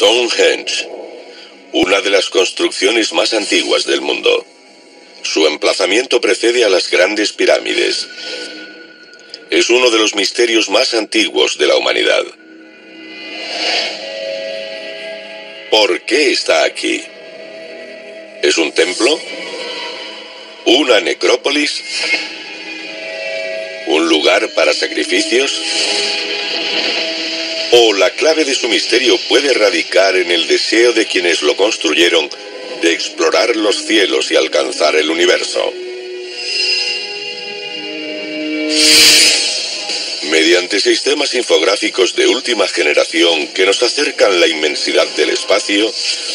Stonehenge, una de las construcciones más antiguas del mundo. Su emplazamiento precede a las grandes pirámides. Es uno de los misterios más antiguos de la humanidad. ¿Por qué está aquí? ¿Es un templo? ¿Una necrópolis? ¿Un lugar para sacrificios? ¿O la clave de su misterio puede radicar en el deseo de quienes lo construyeron de explorar los cielos y alcanzar el universo? Mediante sistemas infográficos de última generación que nos acercan la inmensidad del espacio,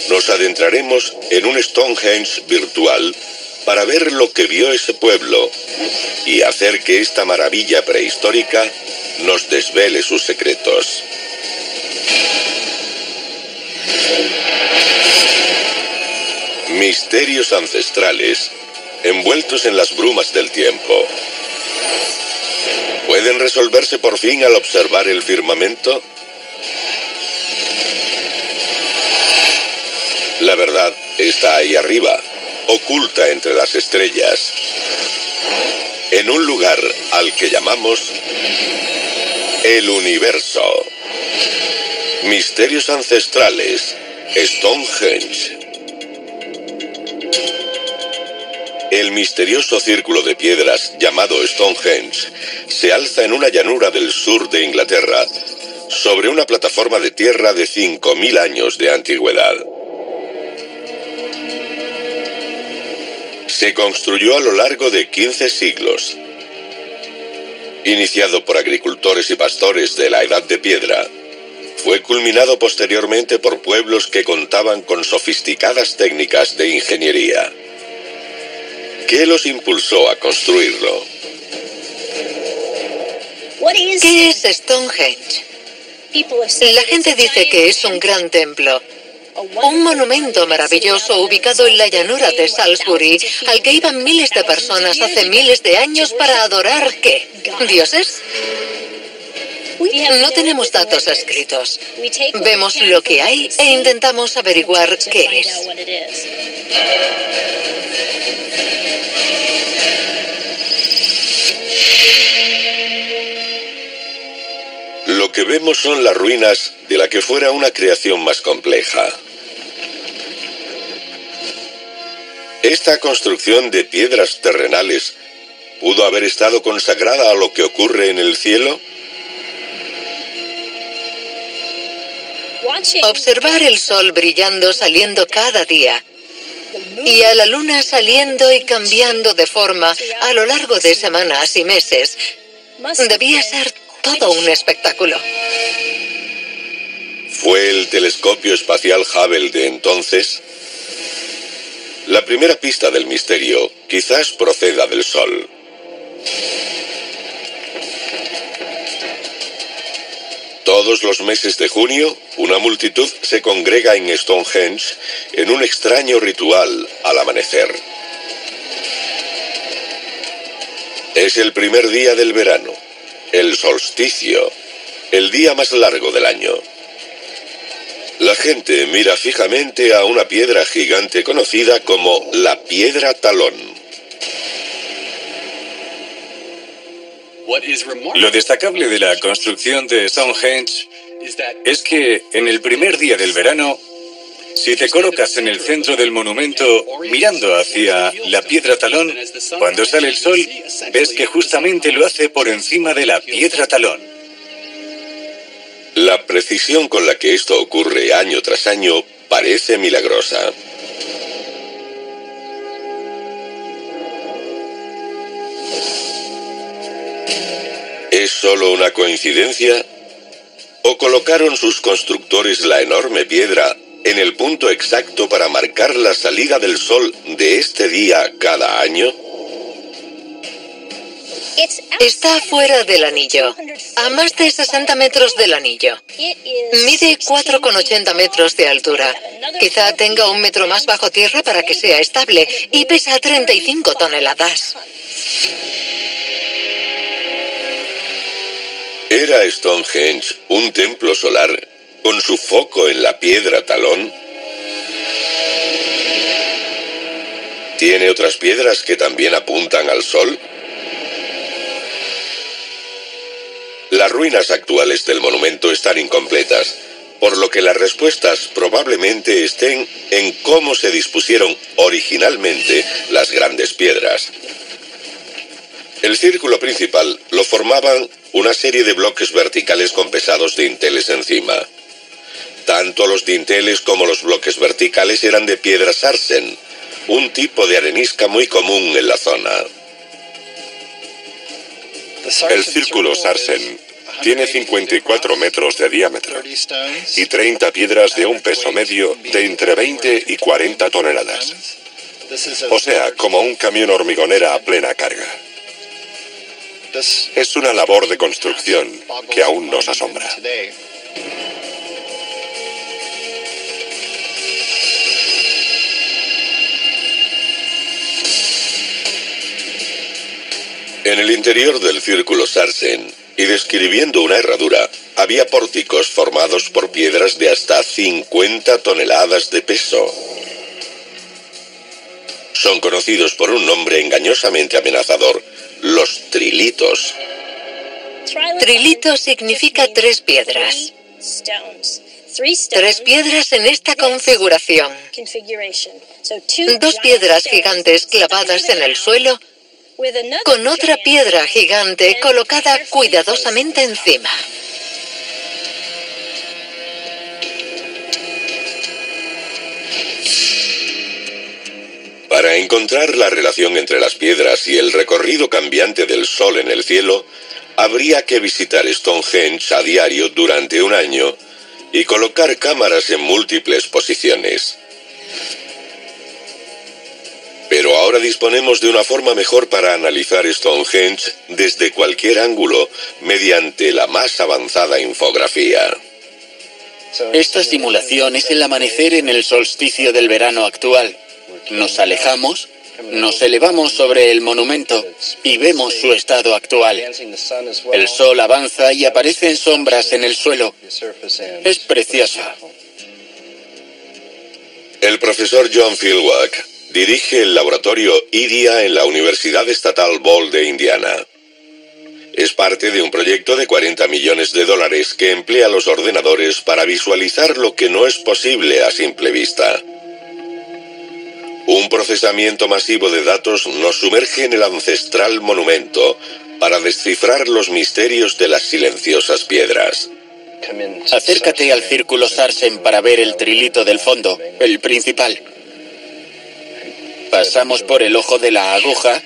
nos adentraremos en un Stonehenge virtual para ver lo que vio ese pueblo y hacer que esta maravilla prehistórica nos desvele sus secretos. Misterios ancestrales envueltos en las brumas del tiempo. ¿Pueden resolverse por fin al observar el firmamento? La verdad está ahí arriba, oculta entre las estrellas, en un lugar al que llamamos el universo. Misterios ancestrales, Stonehenge. El misterioso círculo de piedras llamado Stonehenge se alza en una llanura del sur de Inglaterra, sobre una plataforma de tierra de 5000 años de antigüedad. Se construyó a lo largo de 15 siglos. Iniciado por agricultores y pastores de la Edad de Piedra, fue culminado posteriormente por pueblos que contaban con sofisticadas técnicas de ingeniería. ¿Qué los impulsó a construirlo? ¿Qué es Stonehenge? La gente dice que es un gran templo, un monumento maravilloso ubicado en la llanura de Salisbury, al que iban miles de personas hace miles de años para adorar, ¿qué? ¿Dioses? No tenemos datos escritos. Vemos lo que hay e intentamos averiguar qué es. Lo que vemos son las ruinas de la que fuera una creación más compleja. Esta construcción de piedras terrenales ¿pudo haber estado consagrada a lo que ocurre en el cielo? Observar el sol brillando saliendo cada día y a la luna saliendo y cambiando de forma a lo largo de semanas y meses debía ser todo un espectáculo. ¿Fue el telescopio espacial Hubble de entonces? La primera pista del misterio quizás proceda del Sol. Todos los meses de junio, una multitud se congrega en Stonehenge en un extraño ritual al amanecer. Es el primer día del verano, el solsticio, el día más largo del año. La gente mira fijamente a una piedra gigante conocida como la Piedra Talón. Lo destacable de la construcción de Stonehenge es que en el primer día del verano, si te colocas en el centro del monumento mirando hacia la Piedra Talón, cuando sale el sol, ves que justamente lo hace por encima de la Piedra Talón. La precisión con la que esto ocurre año tras año parece milagrosa. ¿Es solo una coincidencia? ¿O colocaron sus constructores la enorme piedra en el punto exacto para marcar la salida del sol de este día cada año? Está fuera del anillo, a más de 60 metros del anillo. Mide 4,80 metros de altura. Quizá tenga 1 metro más bajo tierra para que sea estable y pesa 35 toneladas. ¿Era Stonehenge un templo solar con su foco en la piedra talón? ¿Tiene otras piedras que también apuntan al sol? Las ruinas actuales del monumento están incompletas, por lo que las respuestas probablemente estén en cómo se dispusieron originalmente las grandes piedras. El círculo principal lo formaban una serie de bloques verticales con pesados dinteles encima. Tanto los dinteles como los bloques verticales eran de piedra sarsen, un tipo de arenisca muy común en la zona. El círculo sarsen tiene 54 metros de diámetro y 30 piedras de un peso medio de entre 20 y 40 toneladas. O sea, como un camión hormigonera a plena carga. Es una labor de construcción que aún nos asombra. En el interior del círculo sarsen, y describiendo una herradura, había pórticos formados por piedras de hasta 50 toneladas de peso. Son conocidos por un nombre engañosamente amenazador: los trilitos. Trilito significa 3 piedras. 3 piedras en esta configuración. 2 piedras gigantes clavadas en el suelo, con otra piedra gigante colocada cuidadosamente encima. Para encontrar la relación entre las piedras y el recorrido cambiante del sol en el cielo, habría que visitar Stonehenge a diario durante un año y colocar cámaras en múltiples posiciones. Pero ahora disponemos de una forma mejor para analizar Stonehenge desde cualquier ángulo mediante la más avanzada infografía. Esta simulación es el amanecer en el solsticio del verano actual. Nos alejamos, nos elevamos sobre el monumento y vemos su estado actual. El sol avanza y aparecen sombras en el suelo. Es preciosa. El profesor John Philwack dirige el laboratorio IDIA en la Universidad Estatal Ball de Indiana. Es parte de un proyecto de $40 millones que emplea los ordenadores para visualizar lo que no es posible a simple vista. Un procesamiento masivo de datos nos sumerge en el ancestral monumento para descifrar los misterios de las silenciosas piedras. Acércate al círculo sarsen para ver el trilito del fondo, el principal. Pasamos por el ojo de la aguja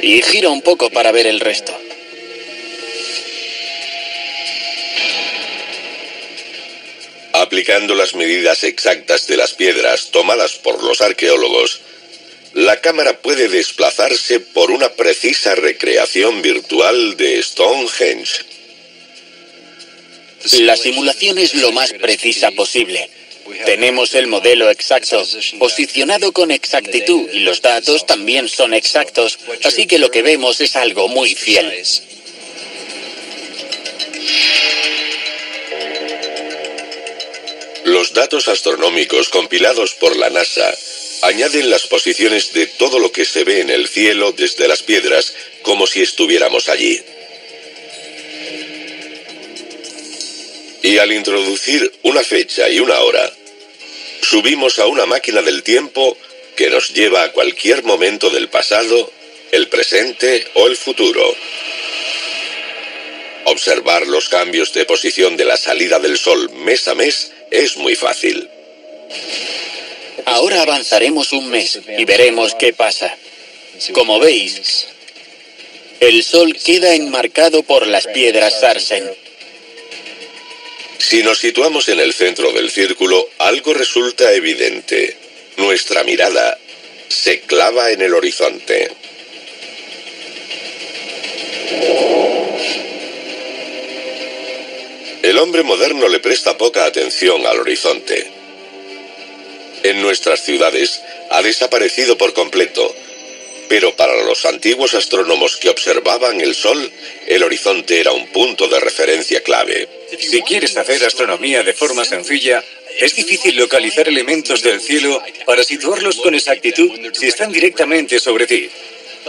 y gira un poco para ver el resto. Aplicando las medidas exactas de las piedras tomadas por los arqueólogos, la cámara puede desplazarse por una precisa recreación virtual de Stonehenge. La simulación es lo más precisa posible. Tenemos el modelo exacto, posicionado con exactitud, y los datos también son exactos, así que lo que vemos es algo muy fiel. Los datos astronómicos compilados por la NASA añaden las posiciones de todo lo que se ve en el cielo desde las piedras, como si estuviéramos allí. Y al introducir una fecha y una hora, subimos a una máquina del tiempo que nos lleva a cualquier momento del pasado, el presente o el futuro. Observar los cambios de posición de la salida del sol mes a mes es muy fácil. Ahora avanzaremos un mes y veremos qué pasa. Como veis, el sol queda enmarcado por las piedras sarsen. Si nos situamos en el centro del círculo, algo resulta evidente. Nuestra mirada se clava en el horizonte. El hombre moderno le presta poca atención al horizonte. En nuestras ciudades ha desaparecido por completo, Pero para los antiguos astrónomos que observaban el Sol, el horizonte era un punto de referencia clave. Si quieres hacer astronomía de forma sencilla, es difícil localizar elementos del cielo para situarlos con exactitud si están directamente sobre ti.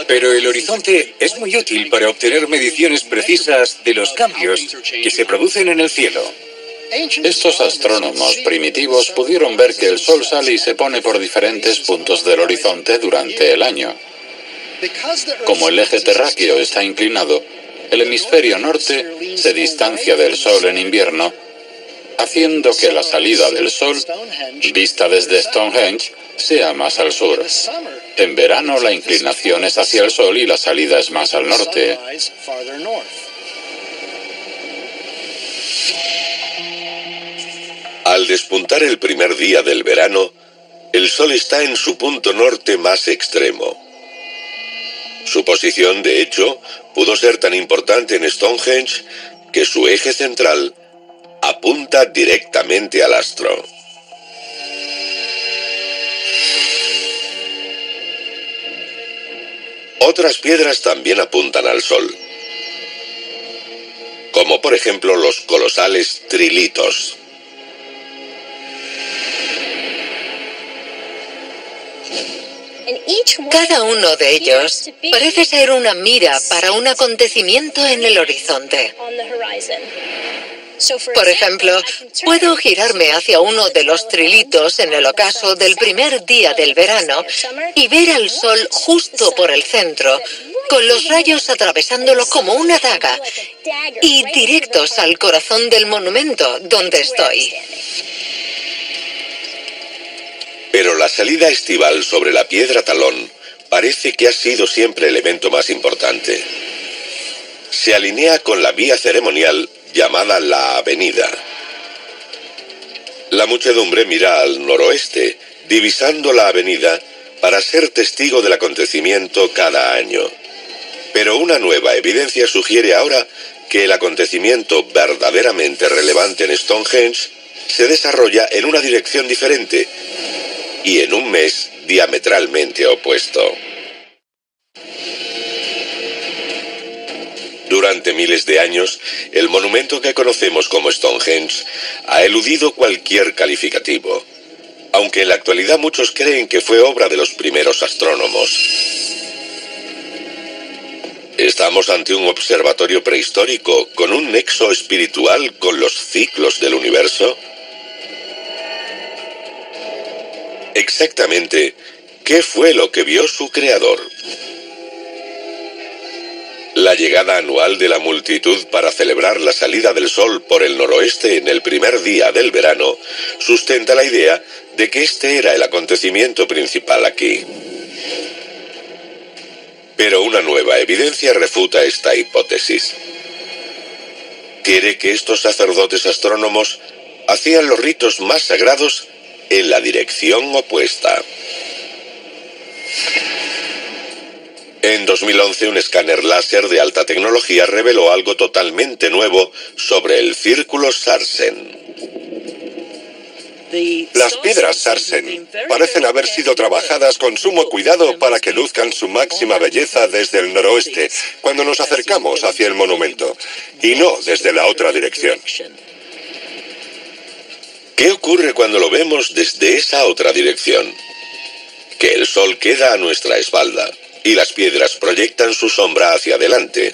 Pero el horizonte es muy útil para obtener mediciones precisas de los cambios que se producen en el cielo. Estos astrónomos primitivos pudieron ver que el Sol sale y se pone por diferentes puntos del horizonte durante el año. Como el eje terráqueo está inclinado, el hemisferio norte se distancia del Sol en invierno, haciendo que la salida del Sol, vista desde Stonehenge, sea más al sur. En verano la inclinación es hacia el Sol y la salida es más al norte. Al despuntar el primer día del verano, el Sol está en su punto norte más extremo. Su posición, de hecho, pudo ser tan importante en Stonehenge que su eje central apunta directamente al astro. Otras piedras también apuntan al Sol, como por ejemplo los colosales trilitos. Cada uno de ellos parece ser una mira para un acontecimiento en el horizonte. Por ejemplo, puedo girarme hacia uno de los trilitos en el ocaso del primer día del verano y ver al Sol justo por el centro, con los rayos atravesándolo como una daga y directos al corazón del monumento donde estoy. Pero la salida estival sobre la piedra talón parece que ha sido siempre el evento más importante. Se alinea con la vía ceremonial llamada la Avenida. La muchedumbre mira al noroeste, divisando la avenida para ser testigo del acontecimiento cada año. Pero una nueva evidencia sugiere ahora que el acontecimiento verdaderamente relevante en Stonehenge se desarrolla en una dirección diferente y en un mes diametralmente opuesto. Durante miles de años, el monumento que conocemos como Stonehenge ha eludido cualquier calificativo, aunque en la actualidad muchos creen que fue obra de los primeros astrónomos. Estamos ante un observatorio prehistórico con un nexo espiritual con los ciclos del universo. Exactamente, ¿qué fue lo que vio su creador? La llegada anual de la multitud para celebrar la salida del Sol por el noroeste en el primer día del verano sustenta la idea de que este era el acontecimiento principal aquí. Pero una nueva evidencia refuta esta hipótesis. Quiere que estos sacerdotes astrónomos hacían los ritos más sagrados en la dirección opuesta. En 2011, un escáner láser de alta tecnología reveló algo totalmente nuevo sobre el círculo Sarsen. Las piedras Sarsen parecen haber sido trabajadas con sumo cuidado para que luzcan su máxima belleza desde el noroeste cuando nos acercamos hacia el monumento, y no desde la otra dirección. ¿Qué ocurre cuando lo vemos desde esa otra dirección? Que el Sol queda a nuestra espalda y las piedras proyectan su sombra hacia adelante.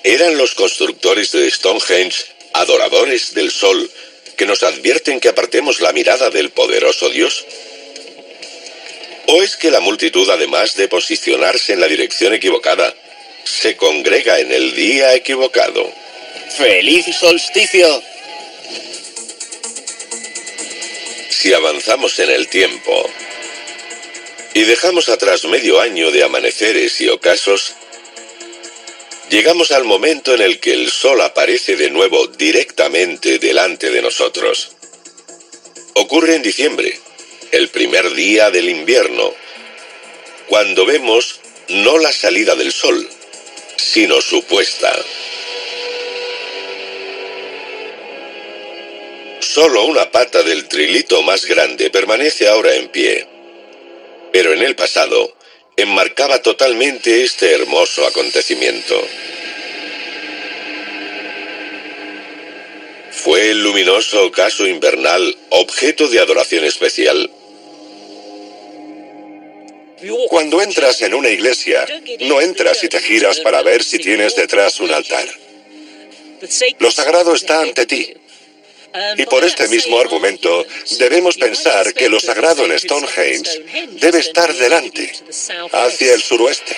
¿Eran los constructores de Stonehenge adoradores del Sol que nos advierten que apartemos la mirada del poderoso Dios? ¿O es que la multitud, además de posicionarse en la dirección equivocada, se congrega en el día equivocado? ¡Feliz solsticio! Si avanzamos en el tiempo y dejamos atrás medio año de amaneceres y ocasos, llegamos al momento en el que el Sol aparece de nuevo directamente delante de nosotros. Ocurre en diciembre, el primer día del invierno, cuando vemos no la salida del Sol, sino su puesta. Solo una pata del trilito más grande permanece ahora en pie. Pero en el pasado, enmarcaba totalmente este hermoso acontecimiento. ¿Fue el luminoso ocaso invernal objeto de adoración especial? Cuando entras en una iglesia, no entras y te giras para ver si tienes detrás un altar. Lo sagrado está ante ti. Y por este mismo argumento, debemos pensar que lo sagrado en Stonehenge debe estar delante, hacia el suroeste.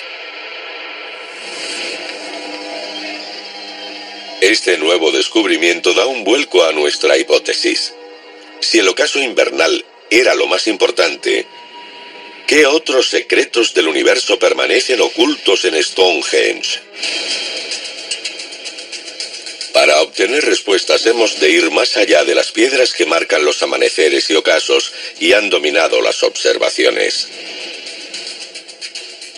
Este nuevo descubrimiento da un vuelco a nuestra hipótesis. Si el ocaso invernal era lo más importante, ¿qué otros secretos del universo permanecen ocultos en Stonehenge? Para obtener respuestas hemos de ir más allá de las piedras que marcan los amaneceres y ocasos y han dominado las observaciones.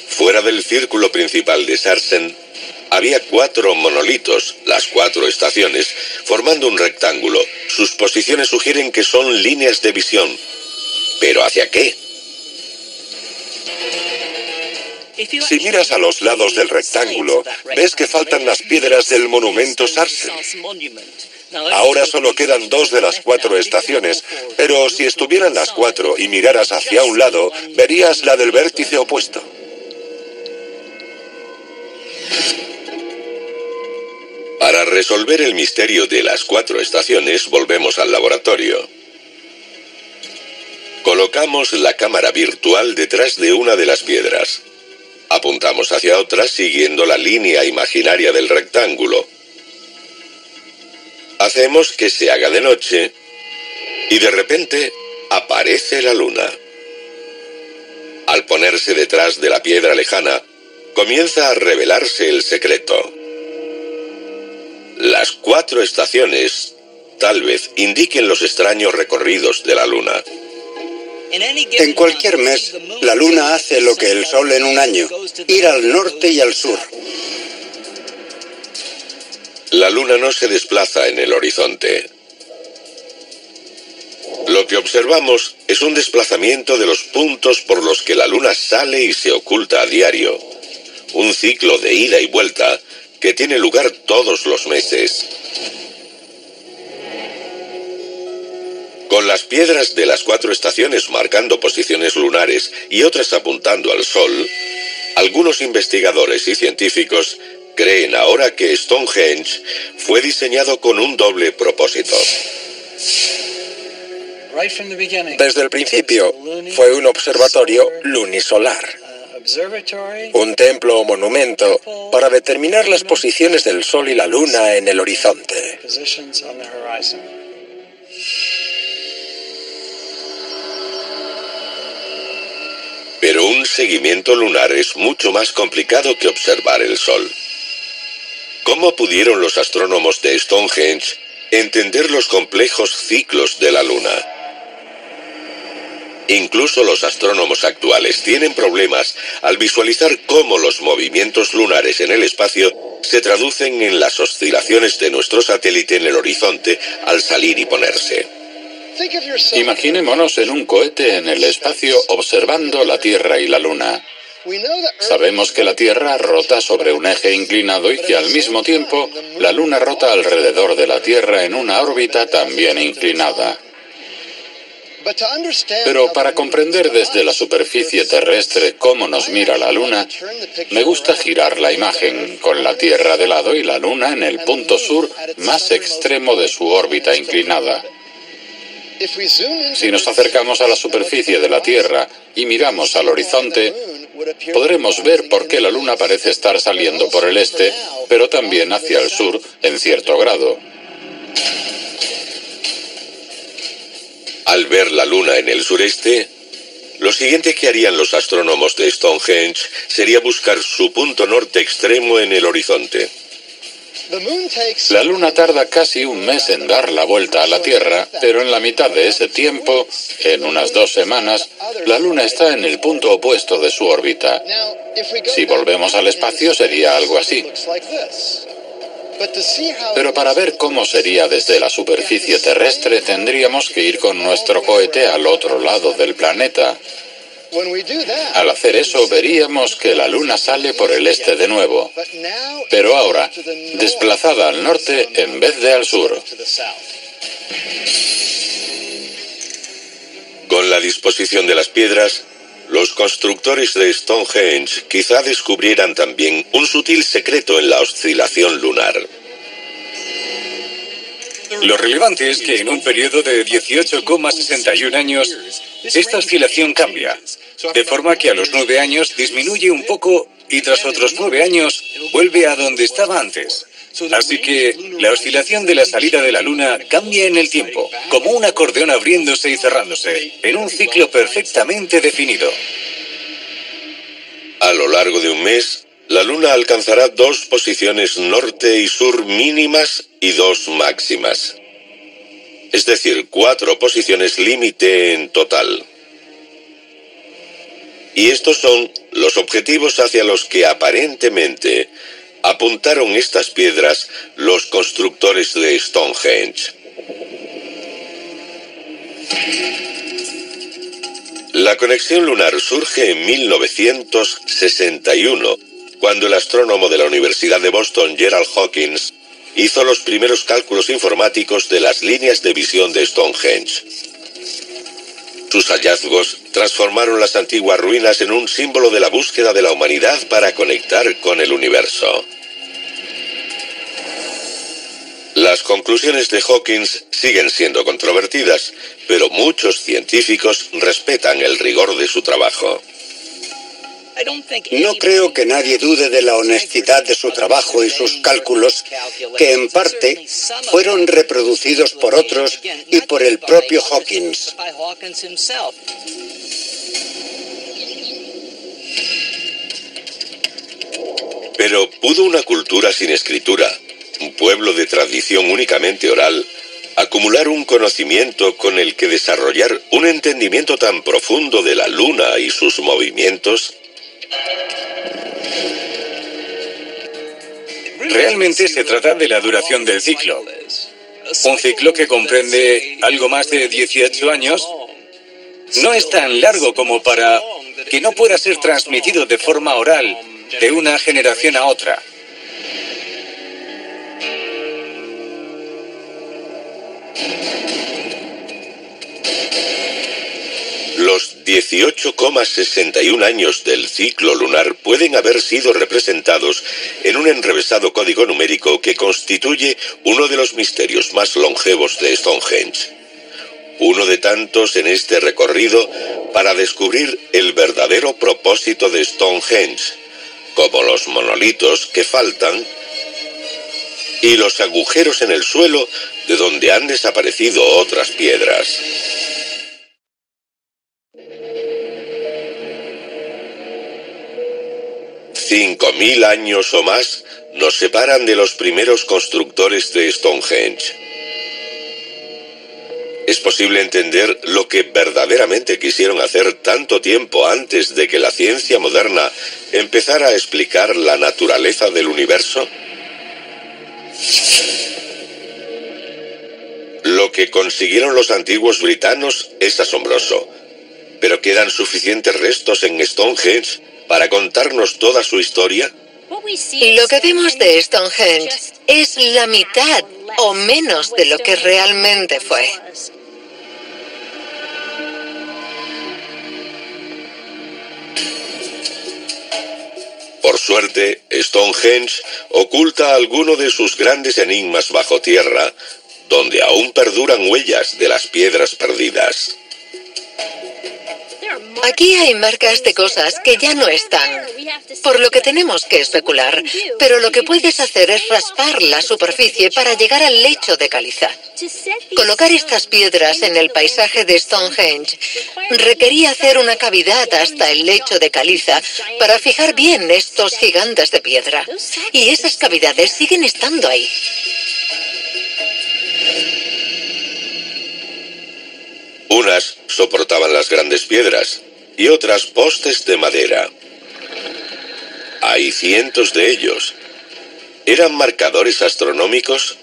Fuera del círculo principal de Sarsen, había 4 monolitos, las 4 estaciones, formando un rectángulo. Sus posiciones sugieren que son líneas de visión. ¿Pero hacia qué? Si miras a los lados del rectángulo, ves que faltan las piedras del monumento Sarsen. Ahora solo quedan 2 de las 4 estaciones, pero si estuvieran las 4 y miraras hacia un lado, verías la del vértice opuesto. Para resolver el misterio de las 4 estaciones, volvemos al laboratorio. Colocamos la cámara virtual detrás de una de las piedras. Apuntamos hacia otra siguiendo la línea imaginaria del rectángulo. Hacemos que se haga de noche y de repente aparece la luna. Al ponerse detrás de la piedra lejana, comienza a revelarse el secreto. Las 4 estaciones tal vez indiquen los extraños recorridos de la luna. En cualquier mes, la luna hace lo que el sol en un año, ir al norte y al sur. La luna no se desplaza en el horizonte. Lo que observamos es un desplazamiento de los puntos por los que la luna sale y se oculta a diario. Un ciclo de ida y vuelta que tiene lugar todos los meses. Con las piedras de las 4 estaciones marcando posiciones lunares y otras apuntando al sol, algunos investigadores y científicos creen ahora que Stonehenge fue diseñado con un doble propósito. Desde el principio, fue un observatorio lunisolar, un templo o monumento para determinar las posiciones del sol y la luna en el horizonte. Pero un seguimiento lunar es mucho más complicado que observar el sol. ¿Cómo pudieron los astrónomos de Stonehenge entender los complejos ciclos de la luna? Incluso los astrónomos actuales tienen problemas al visualizar cómo los movimientos lunares en el espacio se traducen en las oscilaciones de nuestro satélite en el horizonte al salir y ponerse. Imaginémonos en un cohete en el espacio observando la Tierra y la Luna. Sabemos que la Tierra rota sobre un eje inclinado y que al mismo tiempo la Luna rota alrededor de la Tierra en una órbita también inclinada. Pero para comprender desde la superficie terrestre cómo nos mira la Luna, me gusta girar la imagen, con la Tierra de lado y la Luna en el punto sur más extremo de su órbita inclinada. Si nos acercamos a la superficie de la Tierra y miramos al horizonte, podremos ver por qué la Luna parece estar saliendo por el este, pero también hacia el sur en cierto grado. Al ver la luna en el sureste, lo siguiente que harían los astrónomos de Stonehenge sería buscar su punto norte extremo en el horizonte. La Luna tarda casi un mes en dar la vuelta a la Tierra, pero en la mitad de ese tiempo, en unas 2 semanas, la Luna está en el punto opuesto de su órbita. Si volvemos al espacio sería algo así. Pero para ver cómo sería desde la superficie terrestre tendríamos que ir con nuestro cohete al otro lado del planeta. Al hacer eso, veríamos que la Luna sale por el este de nuevo, pero ahora desplazada al norte en vez de al sur. Con la disposición de las piedras, los constructores de Stonehenge quizá descubrieran también un sutil secreto en la oscilación lunar. Lo relevante es que en un periodo de 18,61 años, esta oscilación cambia, de forma que a los 9 años disminuye un poco y tras otros 9 años vuelve a donde estaba antes. Así que la oscilación de la salida de la Luna cambia en el tiempo, como un acordeón abriéndose y cerrándose, en un ciclo perfectamente definido. A lo largo de un mes, la Luna alcanzará 2 posiciones norte y sur mínimas y 2 máximas. Es decir, 4 posiciones límite en total. Y estos son los objetivos hacia los que aparentemente apuntaron estas piedras los constructores de Stonehenge. La conexión lunar surge en 1961, cuando el astrónomo de la Universidad de Boston, Gerald Hawkins, hizo los primeros cálculos informáticos de las líneas de visión de Stonehenge. Sus hallazgos transformaron las antiguas ruinas en un símbolo de la búsqueda de la humanidad para conectar con el universo. Las conclusiones de Hawkins siguen siendo controvertidas, pero muchos científicos respetan el rigor de su trabajo. No creo que nadie dude de la honestidad de su trabajo y sus cálculos, que en parte fueron reproducidos por otros y por el propio Hawkins. Pero ¿pudo una cultura sin escritura, un pueblo de tradición únicamente oral, acumular un conocimiento con el que desarrollar un entendimiento tan profundo de la Luna y sus movimientos? Realmente se trata de la duración del ciclo. Un ciclo que comprende algo más de 18 años no es tan largo como para que no pueda ser transmitido de forma oral de una generación a otra. Los 18,61 años del ciclo lunar pueden haber sido representados en un enrevesado código numérico que constituye uno de los misterios más longevos de Stonehenge. Uno de tantos en este recorrido para descubrir el verdadero propósito de Stonehenge, como los monolitos que faltan y los agujeros en el suelo de donde han desaparecido otras piedras. $5.000 años o más nos separan de los primeros constructores de Stonehenge. Es posible entender lo que verdaderamente quisieron hacer tanto tiempo antes de que la ciencia moderna empezara a explicar la naturaleza del universo. Lo que consiguieron los antiguos britanos es asombroso, pero ¿quedan suficientes restos en Stonehenge para contarnos toda su historia? Lo que vemos de Stonehenge es la mitad o menos de lo que realmente fue. Por suerte, Stonehenge oculta alguno de sus grandes enigmas bajo tierra, donde aún perduran huellas de las piedras perdidas. Aquí hay marcas de cosas que ya no están, por lo que tenemos que especular, pero lo que puedes hacer es raspar la superficie para llegar al lecho de caliza. Colocar estas piedras en el paisaje de Stonehenge requería hacer una cavidad hasta el lecho de caliza para fijar bien estos gigantes de piedra, y esas cavidades siguen estando ahí. Unas soportaban las grandes piedras y otras postes de madera. Hay cientos de ellos. ¿Eran marcadores astronómicos?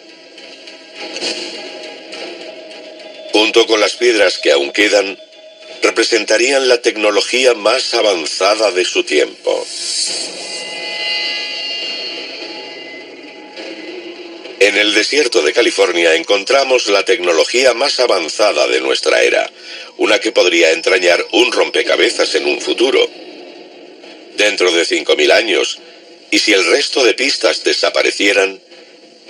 Junto con las piedras que aún quedan, representarían la tecnología más avanzada de su tiempo. En el desierto de California encontramos la tecnología más avanzada de nuestra era, una que podría entrañar un rompecabezas en un futuro. Dentro de 5.000 años, y si el resto de pistas desaparecieran,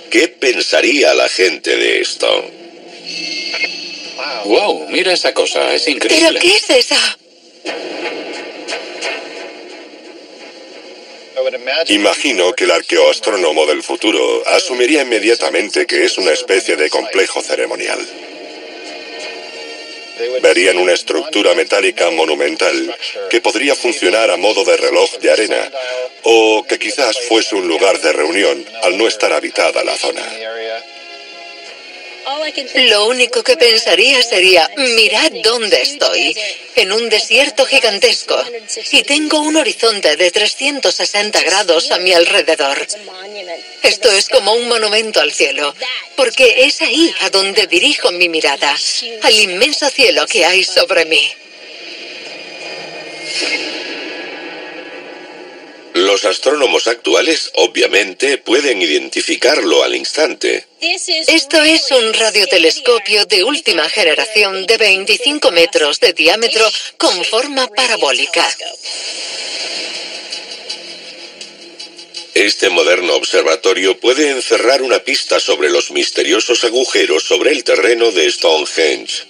¿qué pensaría la gente de esto? ¡Wow! Mira esa cosa, es increíble. ¿Pero qué es eso? Imagino que el arqueoastrónomo del futuro asumiría inmediatamente que es una especie de complejo ceremonial. Verían una estructura metálica monumental que podría funcionar a modo de reloj de arena, o que quizás fuese un lugar de reunión al no estar habitada la zona. Lo único que pensaría sería, mirad dónde estoy, en un desierto gigantesco, y tengo un horizonte de 360 grados a mi alrededor. Esto es como un monumento al cielo, porque es ahí a donde dirijo mi mirada, al inmenso cielo que hay sobre mí. Los astrónomos actuales, obviamente, pueden identificarlo al instante. Esto es un radiotelescopio de última generación de 25 metros de diámetro con forma parabólica. Este moderno observatorio puede encerrar una pista sobre los misteriosos agujeros sobre el terreno de Stonehenge.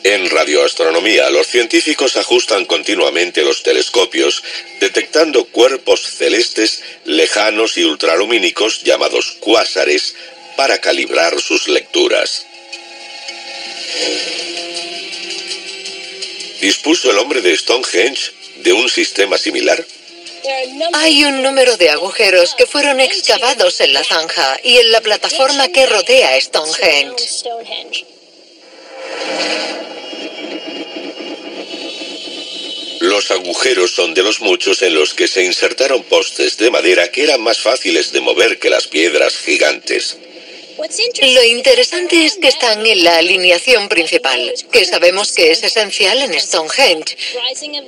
En radioastronomía, los científicos ajustan continuamente los telescopios, detectando cuerpos celestes lejanos y ultralumínicos llamados cuásares para calibrar sus lecturas. ¿Dispuso el hombre de Stonehenge de un sistema similar? Hay un número de agujeros que fueron excavados en la zanja y en la plataforma que rodea Stonehenge. Los agujeros son de los muchos en los que se insertaron postes de madera que eran más fáciles de mover que las piedras gigantes. Lo interesante es que están en la alineación principal, que sabemos que es esencial en Stonehenge,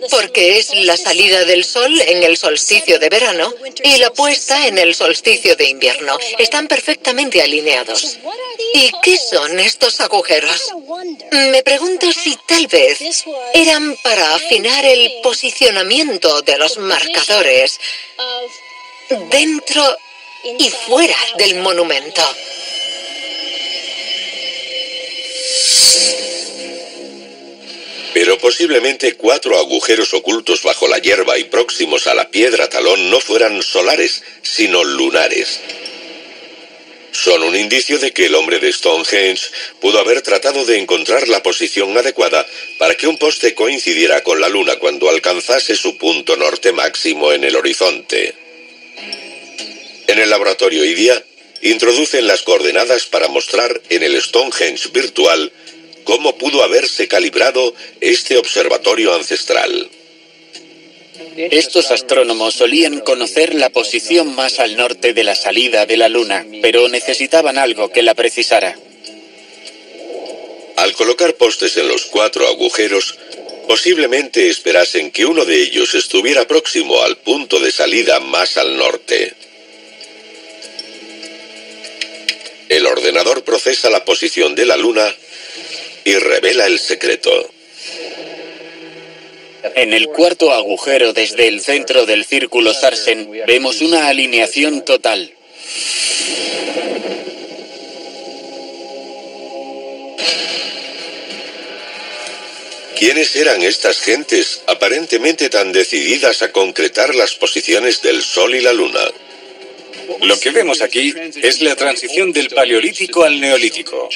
porque es la salida del sol en el solsticio de verano y la puesta en el solsticio de invierno. Están perfectamente alineados. ¿Y qué son estos agujeros? Me pregunto si tal vez eran para afinar el posicionamiento de los marcadores dentro y fuera del monumento. Pero posiblemente 4 agujeros ocultos bajo la hierba y próximos a la piedra talón no fueran solares, sino lunares. Son un indicio de que el hombre de Stonehenge pudo haber tratado de encontrar la posición adecuada para que un poste coincidiera con la luna cuando alcanzase su punto norte máximo en el horizonte. En el laboratorio IDIA introducen las coordenadas para mostrar en el Stonehenge virtual cómo pudo haberse calibrado este observatorio ancestral. Estos astrónomos solían conocer la posición más al norte de la salida de la Luna, pero necesitaban algo que la precisara. Al colocar postes en los 4 agujeros, posiblemente esperasen que uno de ellos estuviera próximo al punto de salida más al norte. El ordenador procesa la posición de la Luna y revela el secreto. En el cuarto agujero desde el centro del círculo Sarsen vemos una alineación total. ¿Quiénes eran estas gentes aparentemente tan decididas a concretar las posiciones del Sol y la Luna? Lo que vemos aquí es la transición del Paleolítico al Neolítico.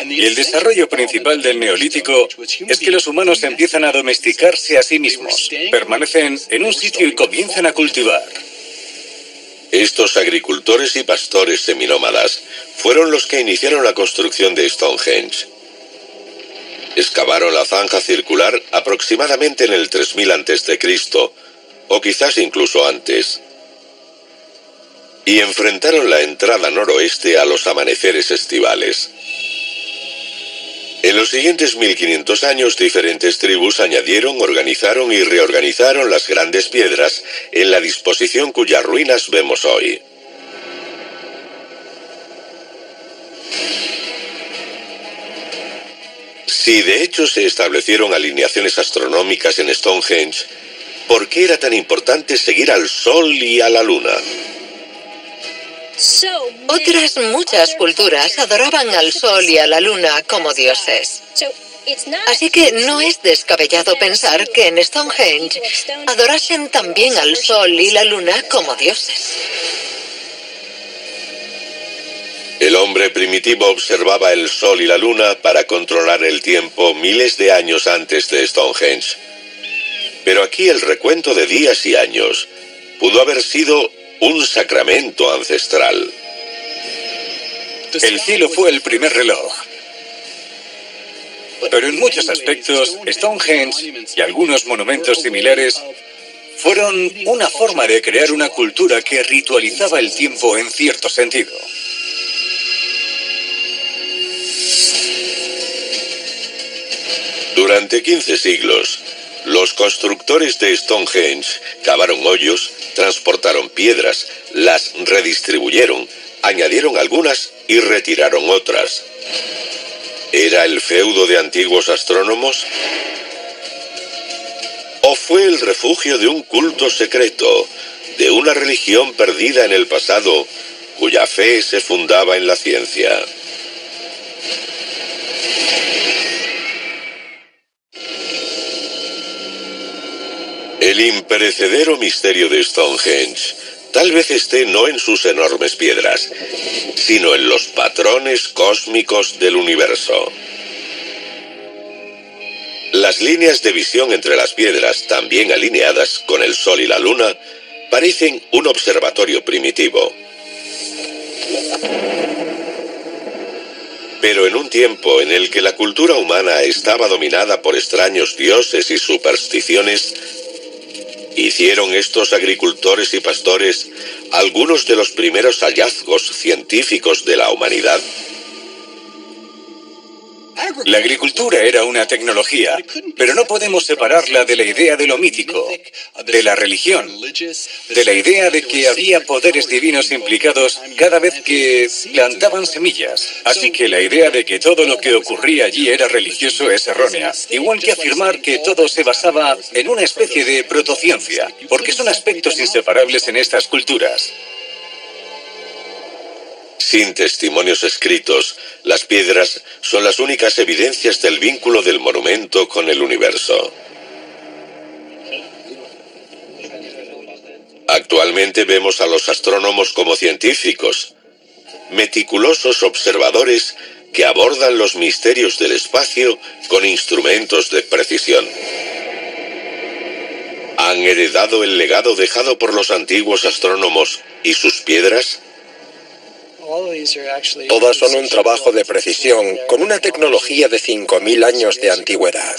Y el desarrollo principal del Neolítico es que los humanos empiezan a domesticarse a sí mismos, permanecen en un sitio y comienzan a cultivar. Estos agricultores y pastores seminómadas fueron los que iniciaron la construcción de Stonehenge. Excavaron la zanja circular aproximadamente en el 3000 a.C., o quizás incluso antes, y enfrentaron la entrada noroeste a los amaneceres estivales. En los siguientes 1500 años, diferentes tribus añadieron, organizaron y reorganizaron las grandes piedras en la disposición cuyas ruinas vemos hoy. Si de hecho se establecieron alineaciones astronómicas en Stonehenge, ¿por qué era tan importante seguir al Sol y a la Luna? Otras muchas culturas adoraban al Sol y a la Luna como dioses. Así que no es descabellado pensar que en Stonehenge adorasen también al Sol y la Luna como dioses. El hombre primitivo observaba el Sol y la Luna para controlar el tiempo miles de años antes de Stonehenge. Pero aquí el recuento de días y años pudo haber sido un sacramento ancestral. El cielo fue el primer reloj. Pero en muchos aspectos, Stonehenge y algunos monumentos similares fueron una forma de crear una cultura que ritualizaba el tiempo en cierto sentido. Durante 15 siglos, los constructores de Stonehenge cavaron hoyos, transportaron piedras, las redistribuyeron, añadieron algunas y retiraron otras. ¿Era el feudo de antiguos astrónomos? ¿O fue el refugio de un culto secreto, de una religión perdida en el pasado, cuya fe se fundaba en la ciencia? El imperecedero misterio de Stonehenge tal vez esté no en sus enormes piedras, sino en los patrones cósmicos del universo. Las líneas de visión entre las piedras, también alineadas con el Sol y la Luna, parecen un observatorio primitivo. Pero en un tiempo en el que la cultura humana estaba dominada por extraños dioses y supersticiones, ¿hicieron estos agricultores y pastores algunos de los primeros hallazgos científicos de la humanidad? La agricultura era una tecnología, pero no podemos separarla de la idea de lo mítico, de la religión, de la idea de que había poderes divinos implicados cada vez que plantaban semillas. Así que la idea de que todo lo que ocurría allí era religioso es errónea, igual que afirmar que todo se basaba en una especie de protociencia, porque son aspectos inseparables en estas culturas. Sin testimonios escritos, las piedras son las únicas evidencias del vínculo del monumento con el universo. Actualmente vemos a los astrónomos como científicos, meticulosos observadores que abordan los misterios del espacio con instrumentos de precisión. ¿Han heredado el legado dejado por los antiguos astrónomos y sus piedras? Todas son un trabajo de precisión con una tecnología de 5000 años de antigüedad.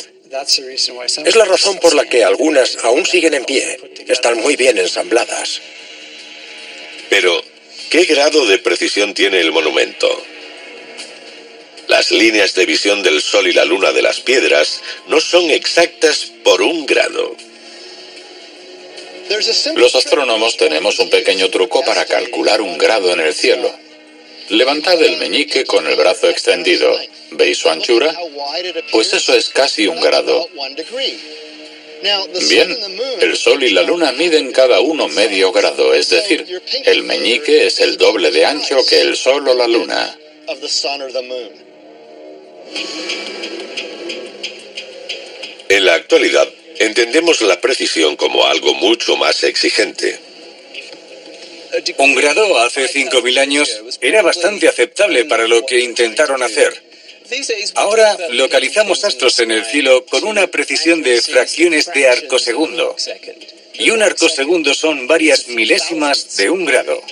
Es la razón por la que algunas aún siguen en pie. Están muy bien ensambladas. Pero, ¿qué grado de precisión tiene el monumento? Las líneas de visión del Sol y la Luna de las piedras no son exactas por 1 grado. Los astrónomos tenemos un pequeño truco para calcular 1 grado en el cielo. Levantad el meñique con el brazo extendido. ¿Veis su anchura? Pues eso es casi 1 grado. Bien, el Sol y la Luna miden cada uno medio grado, es decir, el meñique es el doble de ancho que el Sol o la Luna. En la actualidad, entendemos la precisión como algo mucho más exigente. 1 grado hace 5000 años era bastante aceptable para lo que intentaron hacer. Ahora localizamos astros en el cielo con una precisión de fracciones de arcosegundo. Y un arcosegundo son varias milésimas de 1 grado.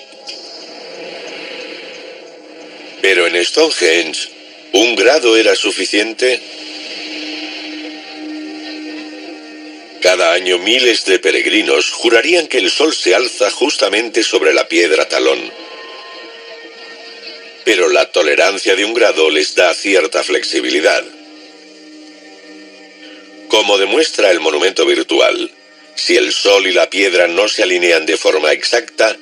Pero en Stonehenge, ¿1 grado era suficiente? Cada año miles de peregrinos jurarían que el Sol se alza justamente sobre la piedra talón. Pero la tolerancia de 1 grado les da cierta flexibilidad. Como demuestra el monumento virtual, si el Sol y la piedra no se alinean de forma exacta,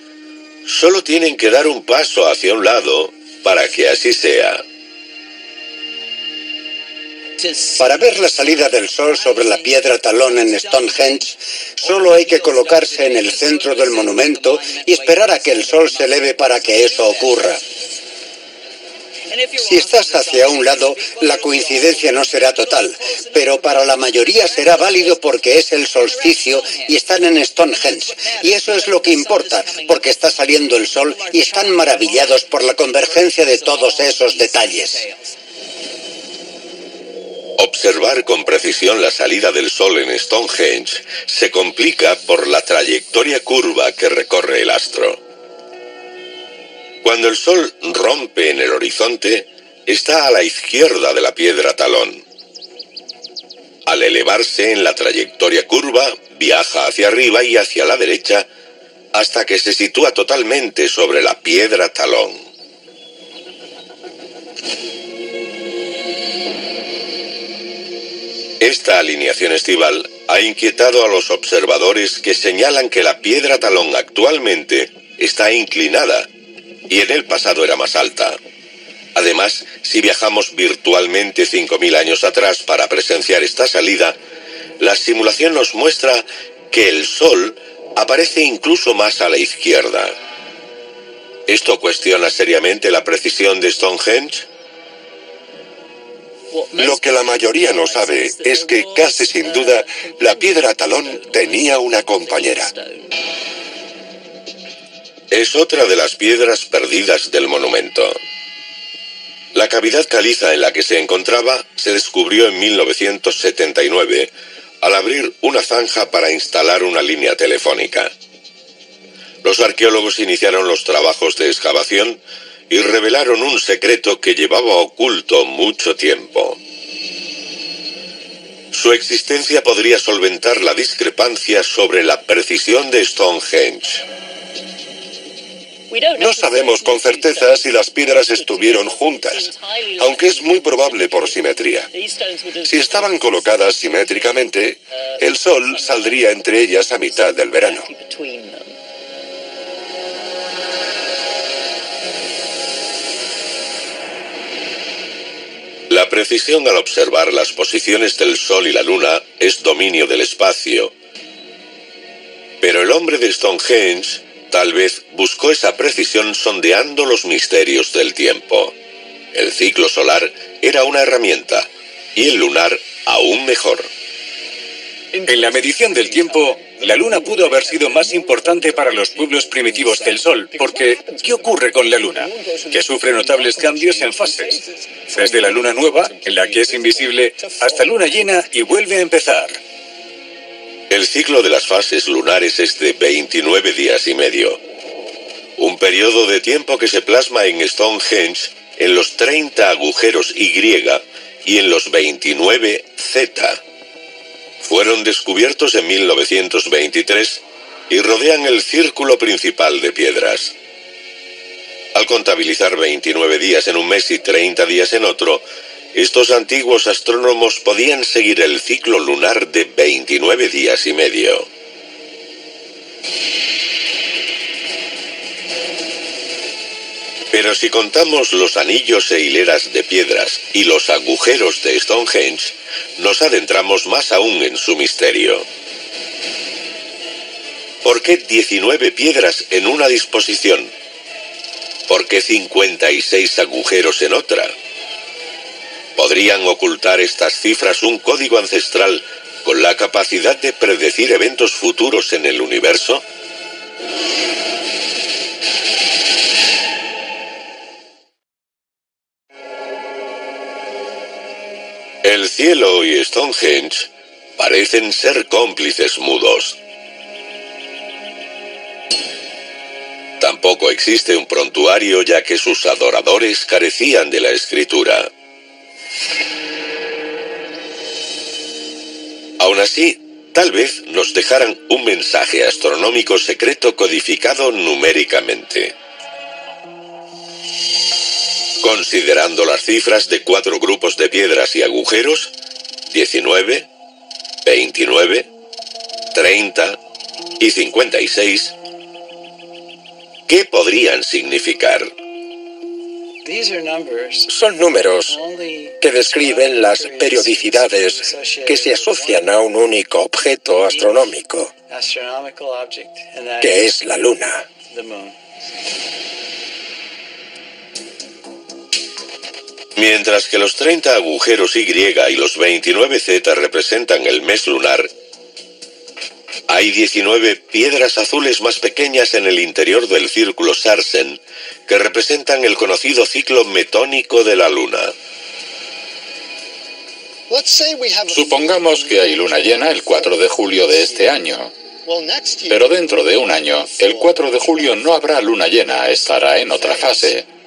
solo tienen que dar un paso hacia un lado para que así sea. Para ver la salida del Sol sobre la piedra talón en Stonehenge, solo hay que colocarse en el centro del monumento y esperar a que el Sol se eleve para que eso ocurra. Si estás hacia un lado, la coincidencia no será total, pero para la mayoría será válido porque es el solsticio y están en Stonehenge. Y eso es lo que importa, porque está saliendo el Sol y están maravillados por la convergencia de todos esos detalles. Observar con precisión la salida del Sol en Stonehenge se complica por la trayectoria curva que recorre el astro. Cuando el Sol rompe en el horizonte, está a la izquierda de la piedra talón. Al elevarse en la trayectoria curva, viaja hacia arriba y hacia la derecha hasta que se sitúa totalmente sobre la piedra talón. Esta alineación estival ha inquietado a los observadores que señalan que la piedra talón actualmente está inclinada y en el pasado era más alta. Además, si viajamos virtualmente 5.000 años atrás para presenciar esta salida, la simulación nos muestra que el Sol aparece incluso más a la izquierda. ¿Esto cuestiona seriamente la precisión de Stonehenge? Lo que la mayoría no sabe es que, casi sin duda, la piedra talón tenía una compañera. Es otra de las piedras perdidas del monumento. La cavidad caliza en la que se encontraba se descubrió en 1979 al abrir una zanja para instalar una línea telefónica. Los arqueólogos iniciaron los trabajos de excavación y revelaron un secreto que llevaba oculto mucho tiempo. Su existencia podría solventar la discrepancia sobre la precisión de Stonehenge. No sabemos con certeza si las piedras estuvieron juntas, aunque es muy probable por simetría. Si estaban colocadas simétricamente, el Sol saldría entre ellas a mitad del verano. La precisión al observar las posiciones del Sol y la Luna es dominio del espacio. Pero el hombre de Stonehenge tal vez buscó esa precisión sondeando los misterios del tiempo. El ciclo solar era una herramienta y el lunar aún mejor. En la medición del tiempo, la Luna pudo haber sido más importante para los pueblos primitivos que el Sol, porque ¿qué ocurre con la Luna? Que sufre notables cambios en fases. Desde la Luna nueva, en la que es invisible, hasta Luna llena y vuelve a empezar. El ciclo de las fases lunares es de 29 días y medio. Un periodo de tiempo que se plasma en Stonehenge en los 30 agujeros Y y en los 29 Z. Fueron descubiertos en 1923 y rodean el círculo principal de piedras. Al contabilizar 29 días en un mes y 30 días en otro, estos antiguos astrónomos podían seguir el ciclo lunar de 29 días y medio. Pero si contamos los anillos e hileras de piedras y los agujeros de Stonehenge, nos adentramos más aún en su misterio. ¿Por qué 19 piedras en una disposición? ¿Por qué 56 agujeros en otra? ¿Podrían ocultar estas cifras un código ancestral con la capacidad de predecir eventos futuros en el universo? El cielo y Stonehenge parecen ser cómplices mudos. Tampoco existe un prontuario, ya que sus adoradores carecían de la escritura. Aún así, tal vez nos dejaran un mensaje astronómico secreto codificado numéricamente. Considerando las cifras de 4 grupos de piedras y agujeros, 19, 29, 30 y 56, ¿qué podrían significar? Son números que describen las periodicidades que se asocian a un único objeto astronómico, que es la Luna. Mientras que los 30 agujeros Y y los 29 Z representan el mes lunar, hay 19 piedras azules más pequeñas en el interior del círculo Sarsen que representan el conocido ciclo metónico de la Luna. Supongamos que hay luna llena el 4 de julio de este año. Pero dentro de un año, el 4 de julio no habrá luna llena, estará en otra fase.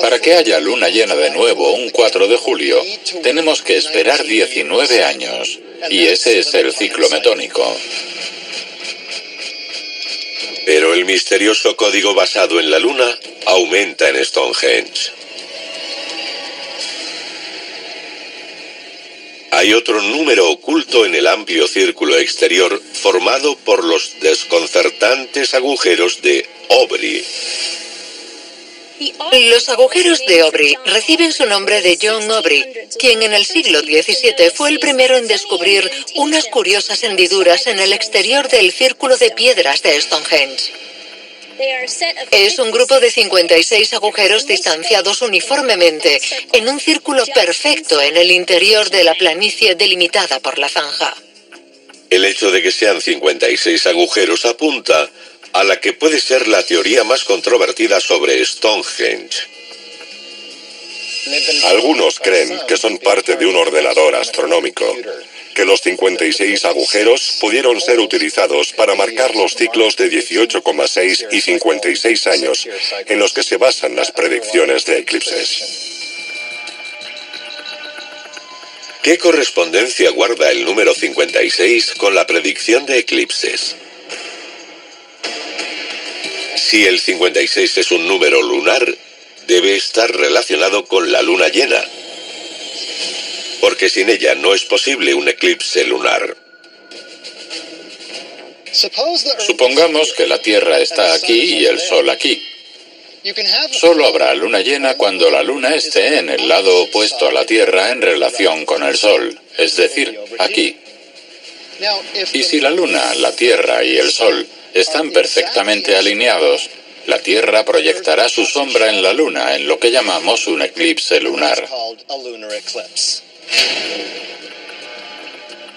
Para que haya luna llena de nuevo un 4 de julio, tenemos que esperar 19 años. Y ese es el ciclo metónico. Pero el misterioso código basado en la Luna aumenta en Stonehenge. Hay otro número oculto en el amplio círculo exterior formado por los desconcertantes agujeros de Aubrey. Los agujeros de Aubrey reciben su nombre de John Aubrey, quien en el siglo XVII fue el primero en descubrir unas curiosas hendiduras en el exterior del círculo de piedras de Stonehenge. Es un grupo de 56 agujeros distanciados uniformemente en un círculo perfecto en el interior de la planicie delimitada por la zanja. El hecho de que sean 56 agujeros apunta a la que puede ser la teoría más controvertida sobre Stonehenge. Algunos creen que son parte de un ordenador astronómico, que los 56 agujeros pudieron ser utilizados para marcar los ciclos de 18,6 y 56 años en los que se basan las predicciones de eclipses. ¿Qué correspondencia guarda el número 56 con la predicción de eclipses? Si el 56 es un número lunar, debe estar relacionado con la luna llena, porque sin ella no es posible un eclipse lunar. Supongamos que la Tierra está aquí y el Sol aquí. Solo habrá luna llena cuando la Luna esté en el lado opuesto a la Tierra en relación con el Sol, es decir, aquí. Y si la Luna, la Tierra y el Sol están perfectamente alineados, la Tierra proyectará su sombra en la Luna en lo que llamamos un eclipse lunar.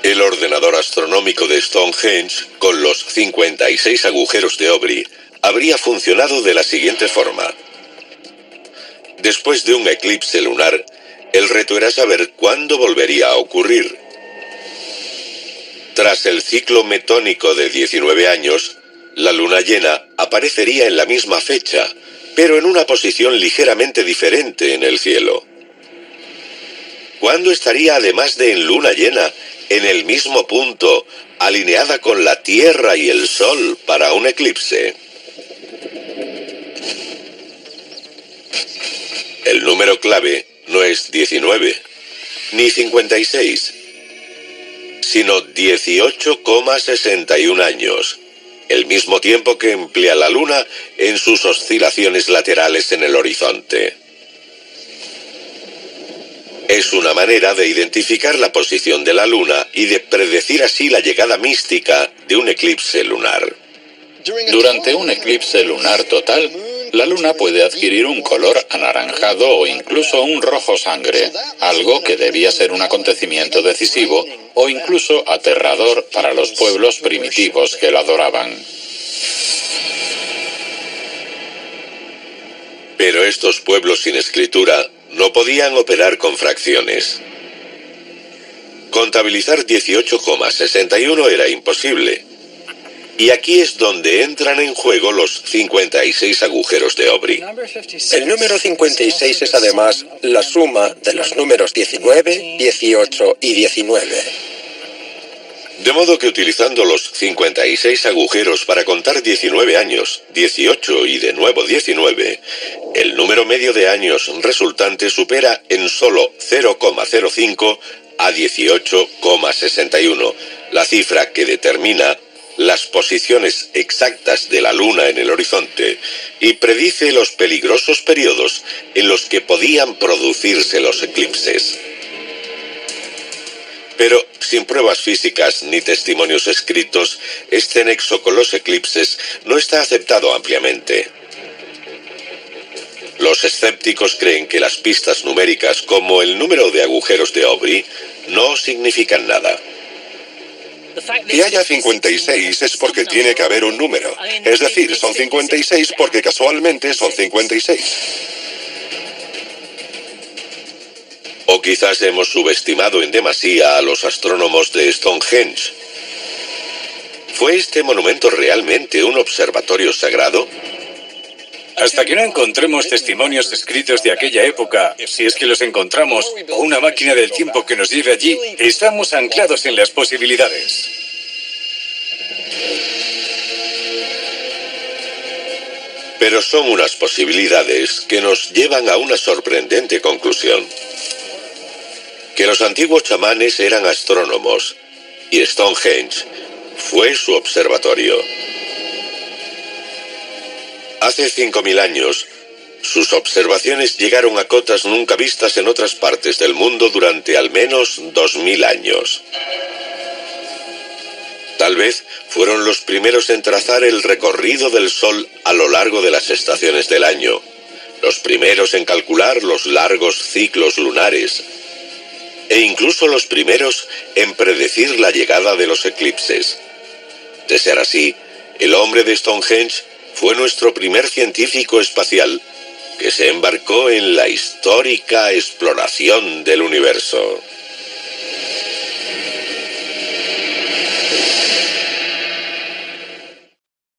El ordenador astronómico de Stonehenge, con los 56 agujeros de Aubrey, habría funcionado de la siguiente forma. Después de un eclipse lunar, el reto era saber cuándo volvería a ocurrir. Tras el ciclo metónico de 19 años, la luna llena aparecería en la misma fecha, pero en una posición ligeramente diferente en el cielo. ¿Cuándo estaría, además de en luna llena, en el mismo punto, alineada con la Tierra y el Sol para un eclipse? El número clave no es 19, ni 56, sino 18,61 años, el mismo tiempo que emplea la Luna en sus oscilaciones laterales en el horizonte. Es una manera de identificar la posición de la Luna y de predecir así la llegada mística de un eclipse lunar. Durante un eclipse lunar total, la Luna puede adquirir un color anaranjado o incluso un rojo sangre, algo que debía ser un acontecimiento decisivo o incluso aterrador para los pueblos primitivos que la adoraban. Pero estos pueblos sin escritura no podían operar con fracciones. Contabilizar 18,61 era imposible. Y aquí es donde entran en juego los 56 agujeros de Aubrey. El número 56 es además la suma de los números 19, 18 y 19. De modo que utilizando los 56 agujeros para contar 19 años, 18 y de nuevo 19, el número medio de años resultante supera en solo 0,05 a 18,61, la cifra que determina las posiciones exactas de la Luna en el horizonte y predice los peligrosos periodos en los que podían producirse los eclipses. Pero sin pruebas físicas ni testimonios escritos, este nexo con los eclipses no está aceptado ampliamente. Los escépticos creen que las pistas numéricas, como el número de agujeros de Aubrey, no significan nada. Que haya 56 es porque tiene que haber un número. Es decir, son 56 porque casualmente son 56. O quizás hemos subestimado en demasía a los astrónomos de Stonehenge. ¿Fue este monumento realmente un observatorio sagrado? Hasta que no encontremos testimonios escritos de aquella época, si es que los encontramos, o una máquina del tiempo que nos lleve allí, estamos anclados en las posibilidades. Pero son unas posibilidades que nos llevan a una sorprendente conclusión. Que los antiguos chamanes eran astrónomos, y Stonehenge fue su observatorio. Hace 5.000 años, sus observaciones llegaron a cotas nunca vistas en otras partes del mundo durante al menos 2.000 años. Tal vez fueron los primeros en trazar el recorrido del Sol a lo largo de las estaciones del año, los primeros en calcular los largos ciclos lunares, e incluso los primeros en predecir la llegada de los eclipses. De ser así, el hombre de Stonehenge fue nuestro primer científico espacial que se embarcó en la histórica exploración del universo.